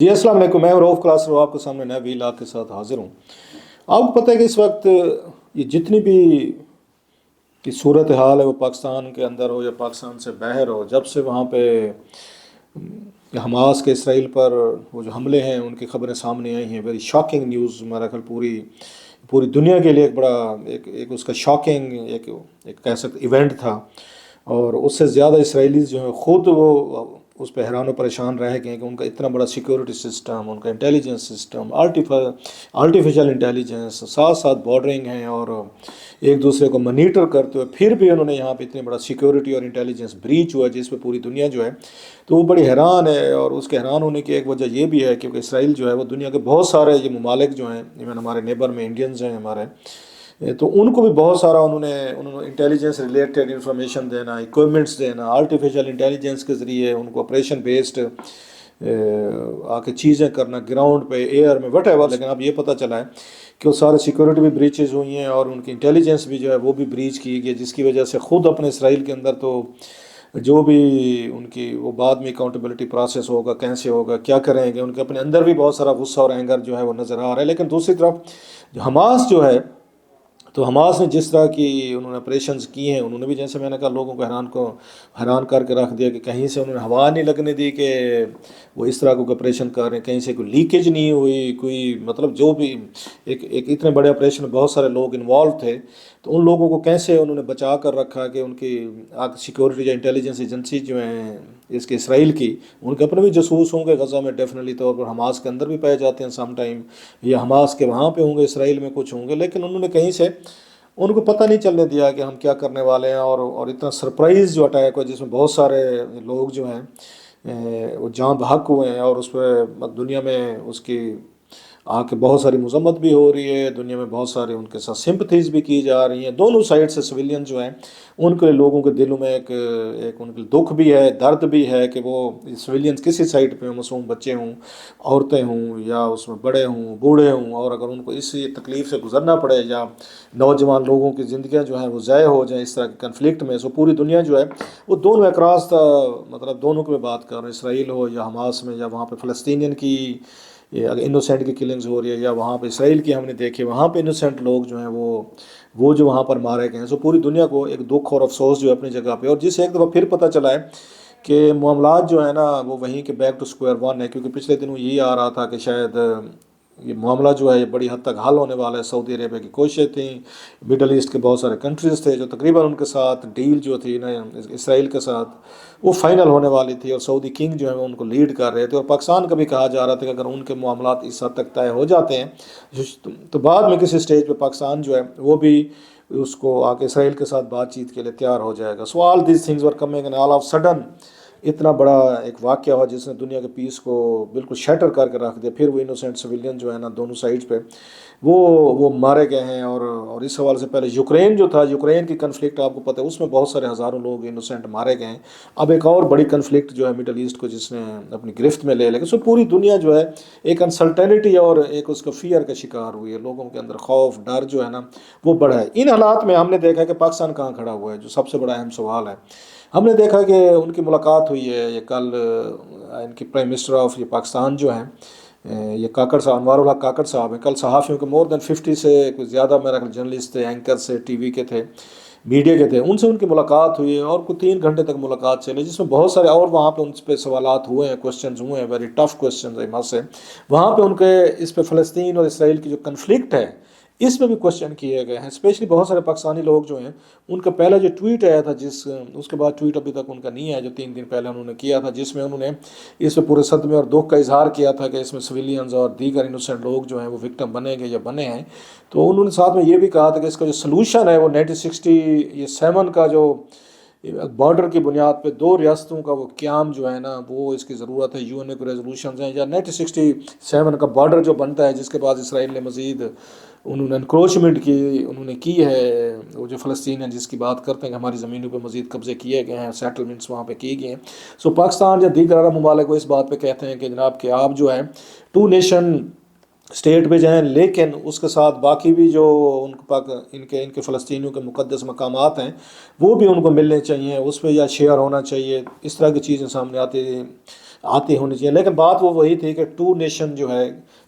جی السلام علیکم، میں روف کلاس رو آپ کے سامنے نئے ویلاگ کے ساتھ حاضر ہوں۔ آپ کو پتہ ہے کہ اس وقت یہ جتنی بھی کی صورت حال ہے وہ پاکستان کے اندر ہو یا پاکستان سے باہر ہو، جب سے وہاں پہ حماس کے اسرائیل پر وہ جو حملے ہیں ان کی خبریں سامنے آئی ہیں، ویری شاکنگ نیوز، میرا خیال پوری پوری دنیا کے لیے ایک بڑا ایک اس کا شاکنگ ایک کہہ سکتے ایونٹ تھا۔ اور اس سے زیادہ اسرائیلیز جو ہیں خود وہ اس پہ حیران و پریشان رہ گئے کہ ان کا اتنا بڑا سیکیورٹی سسٹم، ان کا انٹیلیجنس سسٹم، آرٹیفیشل انٹیلیجنس، ساتھ ساتھ بارڈرنگ ہیں اور ایک دوسرے کو مانیٹر کرتے ہوئے پھر بھی انہوں نے یہاں پہ اتنی بڑا سیکیورٹی اور انٹیلیجنس بریچ ہوا جس پہ پوری دنیا جو ہے تو وہ بڑی حیران ہے۔ اور اس کے حیران ہونے کی ایک وجہ یہ بھی ہے کیونکہ اسرائیل جو ہے وہ دنیا کے بہت سارے یہ ممالک جو ہیں، ایون ہمارے نیبر میں انڈینز ہیں ہمارے، تو ان کو بھی بہت سارا انہوں نے انٹیلیجنس ریلیٹڈ انفارمیشن دینا، اکوپمنٹس دینا، آرٹیفیشل انٹیلیجنس کے ذریعے ان کو آپریشن بیسڈ آ کے چیزیں کرنا، گراؤنڈ پہ، ایئر میں، وٹ ایور۔ لیکن اب یہ پتہ چلا ہے کہ وہ سارے سیکورٹی بھی بریچز ہوئی ہیں اور ان کی انٹیلیجنس بھی جو ہے وہ بھی بریچ کی گئی، جس کی وجہ سے خود اپنے اسرائیل کے اندر تو جو بھی ان کی وہ بعد میں اکاؤنٹیبلٹی پروسیس ہوگا، کیسے ہوگا، کیا کریں گے، ان کے اپنے اندر بھی بہت سارا غصہ اور اینگر جو ہے وہ نظر آ رہا ہے۔ لیکن دوسری طرف حماس جو ہے، تو حماس نے جس طرح کی انہوں نے آپریشنز کی ہیں، انہوں نے بھی جیسے میں نے کہا لوگوں کو حیران کر کے رکھ دیا کہ کہیں سے انہوں نے ہوا نہیں لگنے دی کہ وہ اس طرح کو آپریشن کر رہے ہیں، کہیں سے کوئی لیکیج نہیں ہوئی، کوئی مطلب جو بھی ایک اتنے بڑے آپریشن میں بہت سارے لوگ انوالو تھے، تو ان لوگوں کو کیسے انہوں نے بچا کر رکھا کہ ان کی سیکورٹی یا انٹیلیجنس ایجنسی جو ہیں اس کے اسرائیل کی، ان کے اپنے بھی جاسوس ہوں گے غزہ میں ڈیفینیٹلی طور پر، حماس کے اندر بھی پائے جاتے ہیں سم ٹائم، یا حماس کے وہاں پہ ہوں گے، اسرائیل میں کچھ ہوں گے، لیکن انہوں نے کہیں سے ان کو پتہ نہیں چلنے دیا کہ ہم کیا کرنے والے ہیں۔ اور اتنا سرپرائز جو اٹیک ہوا جس میں بہت سارے لوگ جو ہیں وہ جاں بحق ہوئے ہیں، اور اس پہ دنیا میں اس کی آ کے بہت ساری مذمت بھی ہو رہی ہے، دنیا میں بہت سارے ان کے ساتھ سمپتھیز بھی کی جا رہی ہیں دونوں سائڈ سے۔ سویلین جو ہیں ان کے لوگوں کے دلوں میں ایک ان کے دکھ بھی ہے، درد بھی ہے کہ وہ سویلینز کسی سائڈ پہ، معصوم بچے ہوں، عورتیں ہوں، یا اس میں بڑے ہوں، بوڑھے ہوں، اور اگر ان کو اسی تکلیف سے گزرنا پڑے یا نوجوان لوگوں کی زندگیاں جو ہیں وہ ضائع ہو جائیں اس طرح کے کنفلکٹ میں، سو پوری دنیا جو ہے وہ دونوں اکراس مطلب دونوں کی بات کر رہے ہیں، اسرائیل ہو یا حماس میں، یا وہاں پہ فلسطینین کی اگر انوسینٹ کی کلنگز ہو رہی ہے، یا وہاں پہ اسرائیل کی ہم نے دیکھے وہاں پہ انوسینٹ لوگ جو ہیں وہ جو وہاں پر مارے گئے ہیں، سو پوری دنیا کو ایک دکھ اور افسوس جو ہے اپنی جگہ پہ۔ اور جس ایک دفعہ پھر پتہ چلا ہے کہ معاملات جو ہے نا وہ وہیں کے بیک ٹو اسکوائر ون ہے، کیونکہ پچھلے دنوں یہی آ رہا تھا کہ شاید یہ معاملہ جو ہے یہ بڑی حد تک حل ہونے والا ہے۔ سعودی عربیہ کی کوششیں تھیں، مڈل ایسٹ کے بہت سارے کنٹریز تھے جو تقریباً ان کے ساتھ ڈیل جو تھی نا اسرائیل کے ساتھ وہ فائنل ہونے والی تھی، اور سعودی کنگ جو ہے وہ ان کو لیڈ کر رہے تھے، اور پاکستان کا بھی کہا جا رہا تھا کہ اگر ان کے معاملات اس حد تک طے ہو جاتے ہیں تو بعد میں کسی سٹیج پہ پاکستان جو ہے وہ بھی اس کو آ کے اسرائیل کے ساتھ بات چیت کے لیے تیار ہو جائے گا۔ So all these things were coming and all of sudden اتنا بڑا ایک واقعہ ہوا جس نے دنیا کے پیس کو بالکل شیٹر کر کے رکھ دیا۔ پھر وہ انوسینٹ سویلین جو ہے نا دونوں سائڈز پہ وہ مارے گئے ہیں۔ اور اس حوالے سے پہلے یوکرین جو تھا، یوکرین کی کنفلکٹ آپ کو پتہ ہے اس میں بہت سارے ہزاروں لوگ انوسینٹ مارے گئے ہیں۔ اب ایک اور بڑی کنفلکٹ جو ہے مڈل ایسٹ کو جس نے اپنی گرفت میں لے لے گا، سو پوری دنیا جو ہے ایک انسرٹینٹی اور ایک اس کا فیئر کا شکار ہوئی ہے، لوگوں کے اندر خوف ڈر جو ہے نا وہ بڑھا ہے۔ ان حالات میں ہم نے دیکھا کہ پاکستان کہاں کھڑا ہوا ہے، جو سب سے بڑا اہم سوال ہے۔ ہم نے دیکھا کہ ان کی ملاقات ہوئی ہے یہ کل، ان کی پرائم منسٹر آف یہ پاکستان جو ہیں یہ کاکڑ صاحب، انوار الحق کاکڑ صاحب ہیں، کل صحافیوں کے مور دین 50 سے کچھ زیادہ میرا جرنلسٹ تھے، اینکر سے، ٹی وی کے تھے، میڈیا کے تھے، ان سے ان کی ملاقات ہوئی ہے، اور کوئی 3 گھنٹے تک ملاقات چلی جس میں بہت سارے اور وہاں پہ ان پہ سوالات ہوئے ہیں، کوسچنز ہوئے ہیں، ویری ٹف کوسچنز ہیں سے وہاں پہ ان کے اس پہ فلسطین اور اسرائیل کی جو کنفلکٹ ہے اس میں بھی کوسچن کیے گئے ہیں۔ اسپیشلی بہت سارے پاکستانی لوگ جو ہیں ان کا پہلا جو ٹویٹ آیا تھا، اس کے بعد ٹویٹ ابھی تک ان کا نہیں ہے جو 3 دن پہلے انہوں نے کیا تھا، جس میں انہوں نے اس پہ پورے صدمے اور دکھ کا اظہار کیا تھا کہ اس میں سویلینز اور دیگر انوسینٹ لوگ جو ہیں وہ وکٹم بنے گے یا بنے ہیں۔ تو انہوں نے ساتھ میں یہ بھی کہا تھا کہ اس کا جو سلوشن ہے وہ 1967 کا جو بارڈر کی بنیاد پہ 2 ریاستوں کا وہ قیام جو ہے نا وہ اس کی ضرورت ہے، یو این اے کے ریزولوشنز ہیں، یا 1967 کا بارڈر جو بنتا ہے جس کے بعد اسرائیل نے مزید انہوں نے انکروچمنٹ کی ہے، وہ جو فلسطین ہیں جس کی بات کرتے ہیں کہ ہماری زمینوں پہ مزید قبضے کیے گئے ہیں، سیٹلمنٹس وہاں پہ کیے گئے ہیں۔ سو پاکستان یا دیگر عرب ممالک وہ اس بات پہ کہتے ہیں کہ جناب کہ آپ جو ہے 2 نیشن اسٹیٹ پہ جائیں، لیکن اس کے ساتھ باقی بھی جو ان کے فلسطینیوں کے مقدس مقامات ہیں وہ بھی ان کو ملنے چاہیے، اس پہ یا شیئر ہونا چاہیے، اس طرح کی چیزیں سامنے آتی ہیں۔ آتی ہونی چاہیے، لیکن بات وہ وہی تھی کہ ٹو نیشن جو ہے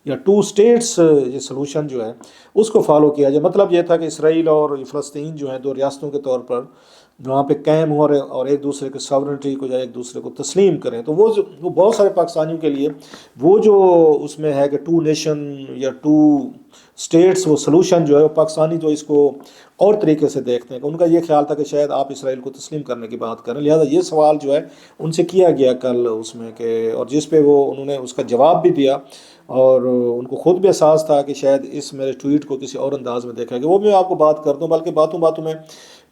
یا ٹو اسٹیٹس یہ سلوشن جو ہے اس کو فالو کیا جائے۔ مطلب یہ تھا کہ اسرائیل اور فلسطین جو ہیں دو ریاستوں کے طور پر وہاں پہ قائم ہو رہے اور ایک دوسرے کے ساورنٹی کو یا ایک دوسرے کو تسلیم کریں، تو وہ بہت سارے پاکستانیوں کے لیے وہ جو اس میں ہے کہ ٹو نیشن یا ٹو اسٹیٹس وہ سلوشن جو ہے وہ پاکستانی جو اس کو اور طریقے سے دیکھتے ہیں، کہ ان کا یہ خیال تھا کہ شاید آپ اسرائیل کو تسلیم کرنے کی بات کریں، لہٰذا یہ سوال جو ہے ان سے کیا گیا کل اس میں کہ، اور جس پہ انہوں نے اس کا جواب بھی دیا، اور ان کو خود بھی احساس تھا کہ شاید اس میرے ٹویٹ کو کسی اور انداز میں دیکھا گیا، وہ میں آپ کو بات کرتا ہوں، بلکہ باتوں باتوں میں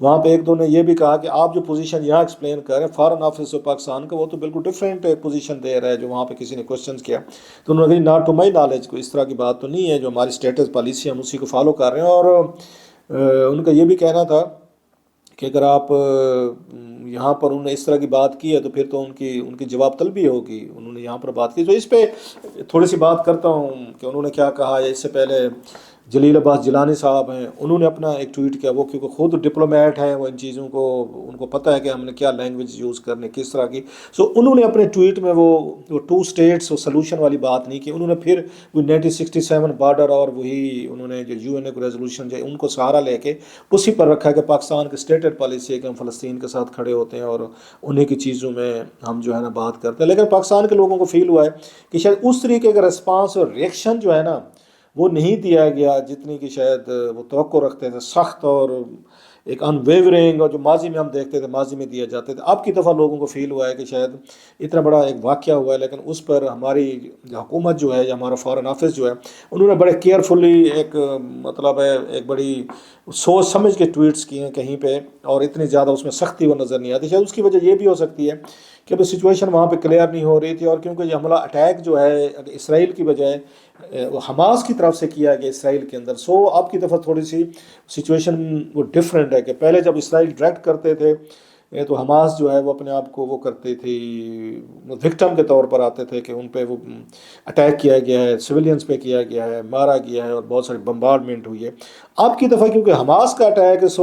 وہاں پہ ایک دو نے یہ بھی کہا کہ آپ جو پوزیشن یہاں ایکسپلین کر رہے ہیں فارن آفس آف پاکستان کا، وہ تو بالکل ڈفرینٹ پوزیشن دے رہا ہے جو وہاں پہ کسی نے کوشچنس کیا، تو انہوں نے کہا ناٹ ٹو مائی نالج، کوئی اس طرح کی بات تو نہیں ہے، جو ہماری اسٹیٹس پالیسی ہم اسی کو فالو کر رہے ہیں۔ اور ان کا یہ بھی کہنا تھا کہ اگر آپ یہاں پر انہوں نے اس طرح کی بات کی ہے تو پھر تو ان کی جواب طلبی ہوگی، انہوں نے یہاں پر بات کی، تو اس پہ تھوڑی سی بات کرتا ہوں کہ انہوں نے کیا کہا ہے۔ اس سے پہلے جلیل عباس جیلانی صاحب ہیں، انہوں نے اپنا ایک ٹویٹ کیا، وہ کیونکہ خود ڈپلومیٹ ہیں، وہ ان چیزوں کو ان کو پتہ ہے کہ ہم نے کیا لینگویج یوز کرنے کس طرح کی، انہوں نے اپنے ٹویٹ میں وہ ٹو اسٹیٹس سلوشن والی بات نہیں کی، انہوں نے پھر وہ 1967 بارڈر اور وہی انہوں نے جو UN کو ریزولوشن جو ان کو سہارا لے کے اسی پر رکھا کہ پاکستان کی اسٹیٹڈ پالیسی ہے کہ ہم فلسطین کے ساتھ کھڑے ہوتے ہیں اور انہیں کی چیزوں میں ہم جو ہے نا بات کرتے ہیں، لیکن پاکستان کے لوگوں کو فیل ہوا ہے کہ شاید اس طریقے کا رسپانس اور ریئیکشن جو ہے نا وہ نہیں دیا گیا جتنی کہ شاید وہ توقع رکھتے تھے، سخت اور ایک ان ویورنگ، اور جو ماضی میں ہم دیکھتے تھے ماضی میں دیا جاتے تھے۔ اب کی دفعہ لوگوں کو فیل ہوا ہے کہ شاید اتنا بڑا ایک واقعہ ہوا ہے، لیکن اس پر ہماری حکومت جو ہے یا ہمارا فارن آفس جو ہے انہوں نے بڑے کیئرفلی ایک مطلب ہے ایک بڑی سوچ سمجھ کے ٹویٹس کیے ہیں کہیں پہ، اور اتنی زیادہ اس میں سختی وہ نظر نہیں آتی۔ شاید اس کی وجہ یہ بھی ہو سکتی ہے کہ ابھی سچویشن وہاں پہ کلیئر نہیں ہو رہی تھی، اور کیونکہ یہ حملہ اٹیک جو ہے اسرائیل کی بجائے وہ حماس کی طرف سے کیا گیا اسرائیل کے اندر، اب کی دفعہ تھوڑی سی سچویشن وہ ڈفرینٹ ہے کہ پہلے جب اسرائیل ڈائریکٹ کرتے تھے تو حماس جو ہے وہ اپنے آپ کو وہ کرتی تھی، وکٹم کے طور پر آتے تھے کہ ان پہ وہ اٹیک کیا گیا ہے، سویلینز پہ کیا گیا ہے، مارا گیا ہے اور بہت ساری بمبارڈمنٹ ہوئی ہے۔ اب کی دفعہ کیونکہ حماس کا اٹیک ہے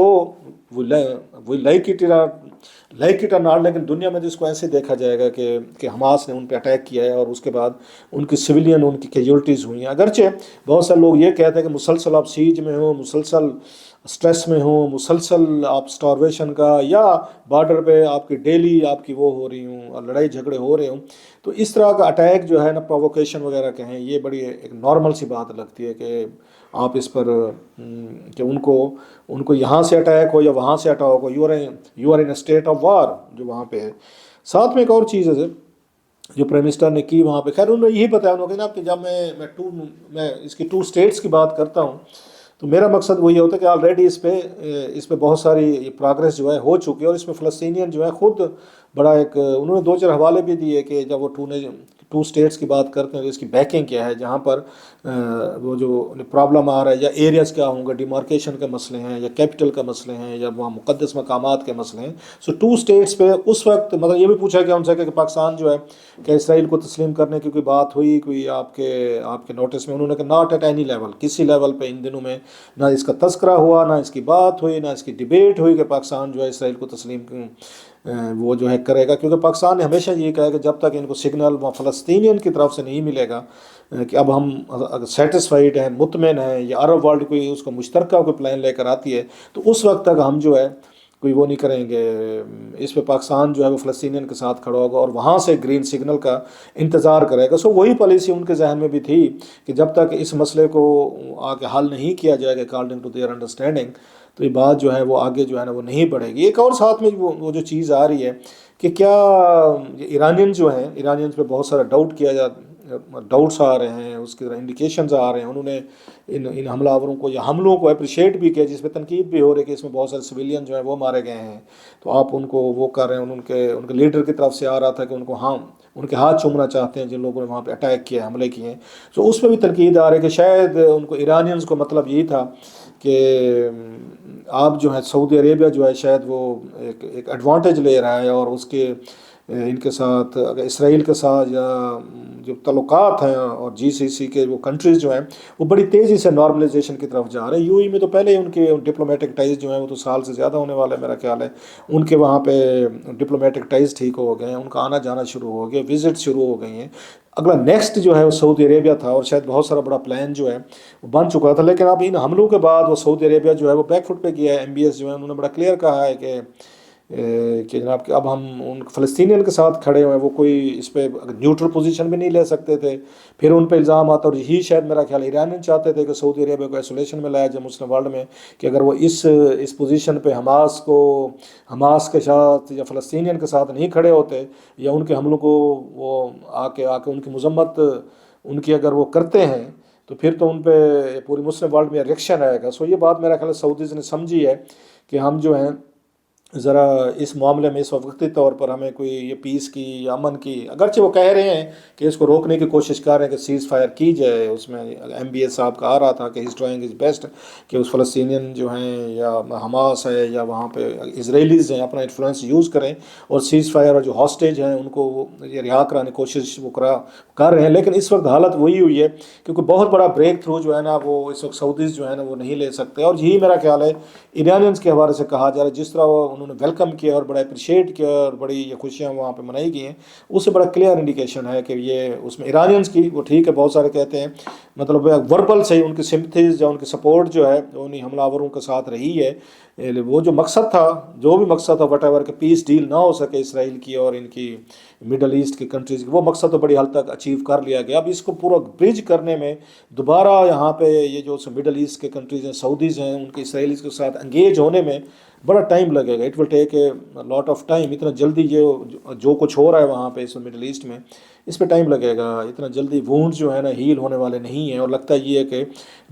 وہ لائک اٹ اور ناٹ، لیکن دنیا میں تو اس کو ایسے دیکھا جائے گا کہ حماس نے ان پہ اٹیک کیا ہے اور اس کے بعد ان کی سویلین ان کی کیجولٹیز ہوئی ہیں، اگرچہ بہت سارے لوگ یہ کہتے ہیں کہ مسلسل آپ سیج میں ہوں، مسلسل سٹریس میں ہوں، مسلسل آپ سٹارویشن کا یا بارڈر پہ آپ کی ڈیلی آپ کی وہ ہو رہی ہوں اور لڑائی جھگڑے ہو رہے ہوں، تو اس طرح کا اٹیک جو ہے نا پرووکیشن وغیرہ کہیں، یہ بڑی ایک نارمل سی بات لگتی ہے کہ آپ اس پر کہ ان کو یہاں سے اٹیک ہو یا وہاں سے اٹیک ہو، you are in state of war جو وہاں پہ ہے۔ ساتھ میں ایک اور چیز ہے جو پرائم منسٹر نے کی وہاں پہ، خیر انہوں نے یہی بتایا انہوں نے کہ جب میں اس کی ٹو اسٹیٹس کی بات کرتا ہوں تو میرا مقصد وہی ہوتا ہے کہ آلریڈی اس پہ بہت ساری پروگرس جو ہے ہو چکی ہے، اور اس میں فلسطینین جو ہے خود بڑا ایک انہوں نے دو چار حوالے بھی دیے کہ جب وہ ٹو اسٹیٹس کی بات کرتے ہیں تو اس کی بیکنگ کیا ہے، جہاں پر وہ جو پرابلم آ رہا ہے یا ایریاز کیا ہوں گے، ڈیمارکیشن کے مسئلے ہیں یا کیپٹل کے مسئلے ہیں یا وہاں مقدس مقامات کے مسئلے ہیں، ٹو اسٹیٹس پہ اس وقت مطلب یہ بھی پوچھا گیا ان سے کہ پاکستان جو ہے کہ اسرائیل کو تسلیم کرنے کی کوئی بات ہوئی کوئی آپ کے نوٹس میں، انہوں نے کہا ناٹ ایٹ اینی لیول، کسی لیول پہ ان دنوں میں نہ اس کا تذکرہ ہوا، نہ اس کی بات ہوئی، نہ اس کی ڈیبیٹ ہوئی کہ پاکستان جو ہے اسرائیل کو تسلیم وہ جو ہے کرے گا، کیونکہ پاکستان نے ہمیشہ یہ کہا کہ جب تک ان کو سگنل فلسطینین کی طرف سے نہیں ملے گا کہ اب ہم سیٹسفائیڈ ہیں، مطمئن ہیں، یا عرب ورلڈ کوئی اس کو مشترکہ کوئی پلان لے کر آتی ہے تو اس وقت تک ہم جو ہے کوئی وہ نہیں کریں گے، اس پہ پاکستان جو ہے وہ فلسطینین کے ساتھ کھڑا ہوگا اور وہاں سے گرین سگنل کا انتظار کرے گا۔ وہی پالیسی ان کے ذہن میں بھی تھی کہ جب تک اس مسئلے کو آگے حل نہیں کیا جائے گا اکارڈنگ ٹو دیئر انڈرسٹینڈنگ، تو یہ بات جو ہے وہ آگے جو ہے نا وہ نہیں بڑھے گی۔ ایک اور ساتھ میں وہ جو چیز آ رہی ہے کہ کیا ایرانینز جو ہیں، ایرانینز پہ بہت سارا ڈاؤٹس آ رہے ہیں، اس کے انڈیکیشنز آ رہے ہیں، انہوں نے ان حملہ آوروں کو یا حملوں کو اپریشیٹ بھی کیا، جس پہ تنقید بھی ہو رہی ہے کہ اس میں بہت سارے سویلین جو ہیں وہ مارے گئے ہیں، تو آپ ان کو وہ کر رہے ہیں، ان کے لیڈر کی طرف سے آ رہا تھا کہ ان کے ہاتھ چومنا چاہتے ہیں جن لوگوں نے وہاں پہ اٹیک کیا، حملے کیے ہیں، تو اس پہ بھی تنقید آ رہی ہے کہ شاید ان کو ایرانینز کو مطلب یہی تھا کہ آپ جو ہے سعودی عربیہ جو ہے شاید وہ ایک ایڈوانٹیج لے رہا ہے اور اس کے ان کے ساتھ اگر اسرائیل کے ساتھ یا جو تعلقات ہیں اور GCC کے وہ کنٹریز جو ہیں وہ بڑی تیزی سے نارملائزیشن کی طرف جا رہے ہیں. UAE میں تو پہلے ہی ان کے ڈپلومیٹک ٹائز جو ہیں وہ تو سال سے زیادہ ہونے والے میرا خیال ہے. ان کے وہاں پہ ڈپلومیٹک ٹائز ٹھیک ہو گئے ہیں, ان کا آنا جانا شروع ہو گیا, وزٹ شروع ہو گئی ہیں. اگلا نیکسٹ جو ہے وہ سعودی عربیہ تھا, اور شاید بہت سارا بڑا پلان جو ہے وہ بن چکا تھا, لیکن اب ان حملوں کے بعد وہ سعودی عربیہ جو ہے وہ بیک فٹ پہ گیا ہے. MBS جو ہے انہوں نے بڑا کلیئر کہا ہے کہ جناب کہ اب ہم ان فلسطینین کے ساتھ کھڑے ہوئے ہیں, وہ کوئی اس پہ نیوٹرل پوزیشن بھی نہیں لے سکتے تھے. پھر ان پہ الزام آتا, اور یہی شاید میرا خیال ایرانین چاہتے تھے کہ سعودی عربیہ کو ایسولیشن میں لایا جائے مسلم ورلڈ میں, کہ اگر وہ اس پوزیشن پہ حماس کے ساتھ یا فلسطینین کے ساتھ نہیں کھڑے ہوتے, یا ان کے حملوں کو وہ آ کے ان کی مذمت ان کی اگر وہ کرتے ہیں, تو پھر تو ان پہ پوری مسلم ورلڈ میں ریئیکشن آئے گا. سو یہ بات میرا خیال سعودیز نے سمجھی ہے کہ ہم جو ہیں ذرا اس معاملے میں اس وقتی طور پر ہمیں کوئی یہ پیس کی یا امن کی, اگرچہ وہ کہہ رہے ہیں کہ اس کو روکنے کی کوشش کر رہے ہیں کہ سیز فائر کی جائے. اس میں MBS صاحب کا آ رہا تھا کہ ہز ٹرائنگ از بیسٹ, کہ اس فلسطینین جو ہیں یا حماس ہے یا وہاں پہ اسرائیلیز ہیں اپنا انفلوئنس یوز کریں اور سیز فائر اور جو ہاسٹیج ہیں ان کو یہ رہا کرانے کی کوشش وہ کر رہے ہیں. لیکن اس وقت حالت وہی ہوئی ہے کیونکہ بہت بڑا بریک تھرو جو ہے نا وہ اس وقت سعودیز جو ہے نا وہ نہیں لے سکتے. اور یہی میرا خیال ہے ایرانینس کے حوالے سے کہا جا رہا ہے, جس طرح وہ انہوں نے ویلکم کیا اور بڑا اپریشیٹ کیا اور بڑی یہ خوشیاں وہاں پہ منائی گئی ہیں, اس سے بڑا کلیئر انڈیکیشن ہے کہ یہ اس میں ایرانینس کی وہ ٹھیک ہے, بہت سارے کہتے ہیں مطلب وربل سے ان کی سمپتھیز یا ان کی سپورٹ جو ہے انہیں حملہ آوروں کے ساتھ رہی ہے. وہ جو مقصد تھا, جو بھی مقصد تھا وٹ ایور کہ پیس ڈیل نہ ہو سکے اسرائیل کی اور ان کی مڈل ایسٹ کی کنٹریز کی, وہ مقصد تو بڑی حد تک اچیو کر لیا گیا. اب اس کو پورا برج کرنے میں دوبارہ یہاں پہ یہ جو مڈل ایسٹ کے کنٹریز ہیں, سعودیز ہیں, ان کے اسرائیلیز کے ساتھ انگیج ہونے میں بڑا ٹائم لگے گا. It will take a lot of time. اتنا جلدی جو کچھ ہو رہا ہے وہاں پہ اس مڈل ایسٹ میں, اس پہ ٹائم لگے گا. اتنا جلدی وونڈ جو ہے نا ہیل ہونے والے نہیں ہیں, اور لگتا یہ ہے کہ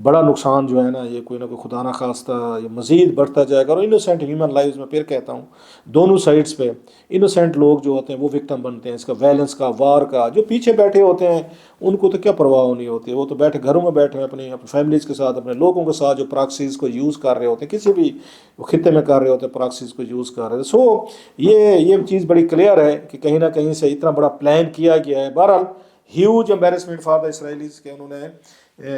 بڑا نقصان جو ہے نا یہ کوئی نہ کوئی خدا نہ خواستہ یہ مزید بڑھتا جائے گا. اور انوسینٹ ہیومن لائفز میں پھر کہتا ہوں دونوں سائڈز پہ انوسینٹ لوگ جو ہوتے ہیں وہ وکٹم بنتے ہیں اس کا, ویلنس کا, وار کا. جو پیچھے بیٹھے ہوتے ہیں ان کو تو کیا پرواہ نہیں ہوتی, وہ تو بیٹھے گھروں میں بیٹھے ہیں اپنی فیملیز کے ساتھ, اپنے لوگوں کے ساتھ جو پراکسیز کو یوز کر رہے ہوتے ہیں, کسی بھی خطے میں کر رہے ہوتے ہیں پراکسیز کو یوز کر رہے ہیں. سو یہ چیز بڑی کلیئر ہے کہ کہیں نہ کہیں سے اتنا بڑا پلان کیا گیا ہے. بہرحال ہیوج امبیرسمنٹ فار دا اسرائیلیز کہ انہوں نے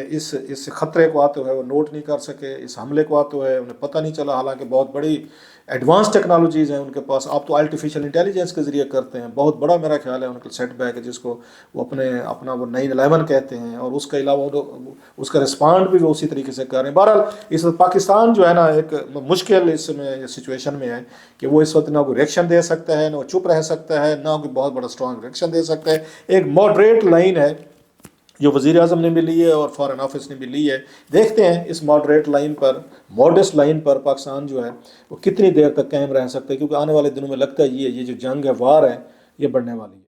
اس خطرے کو آتے ہوئے وہ نوٹ نہیں کر سکے, اس حملے کو آتے ہوئے انہیں پتہ نہیں چلا, حالانکہ بہت بڑی ایڈوانس ٹیکنالوجیز ہیں ان کے پاس. آپ تو آرٹیفیشیل انٹیلیجنس کے ذریعے کرتے ہیں, بہت بڑا میرا خیال ہے ان کا سیٹ بیک ہے جس کو وہ اپنا وہ 9/11 کہتے ہیں, اور اس کے علاوہ اس کا رسپانڈ بھی وہ اسی طریقے سے کر رہے ہیں. بہرحال اس وقت پاکستان جو ہے نا ایک مشکل اس میں سچویشن میں ہے کہ وہ اس وقت نہ کوئی ریئیکشن دے سکتا ہے, نہ وہ چپ رہ سکتا ہے, نہ کوئی بہت بڑا اسٹرانگ ریئیکشن دے سکتا ہے. ایک ماڈریٹ لائن ہے جو وزیر اعظم نے بھی لی ہے اور فارن آفس نے بھی لی ہے. دیکھتے ہیں اس ماڈریٹ لائن پر, ماڈسٹ لائن پر پاکستان جو ہے وہ کتنی دیر تک قائم رہ سکتا ہے, کیونکہ آنے والے دنوں میں لگتا ہے یہ جو جنگ ہے, وار ہے, یہ بڑھنے والی ہے.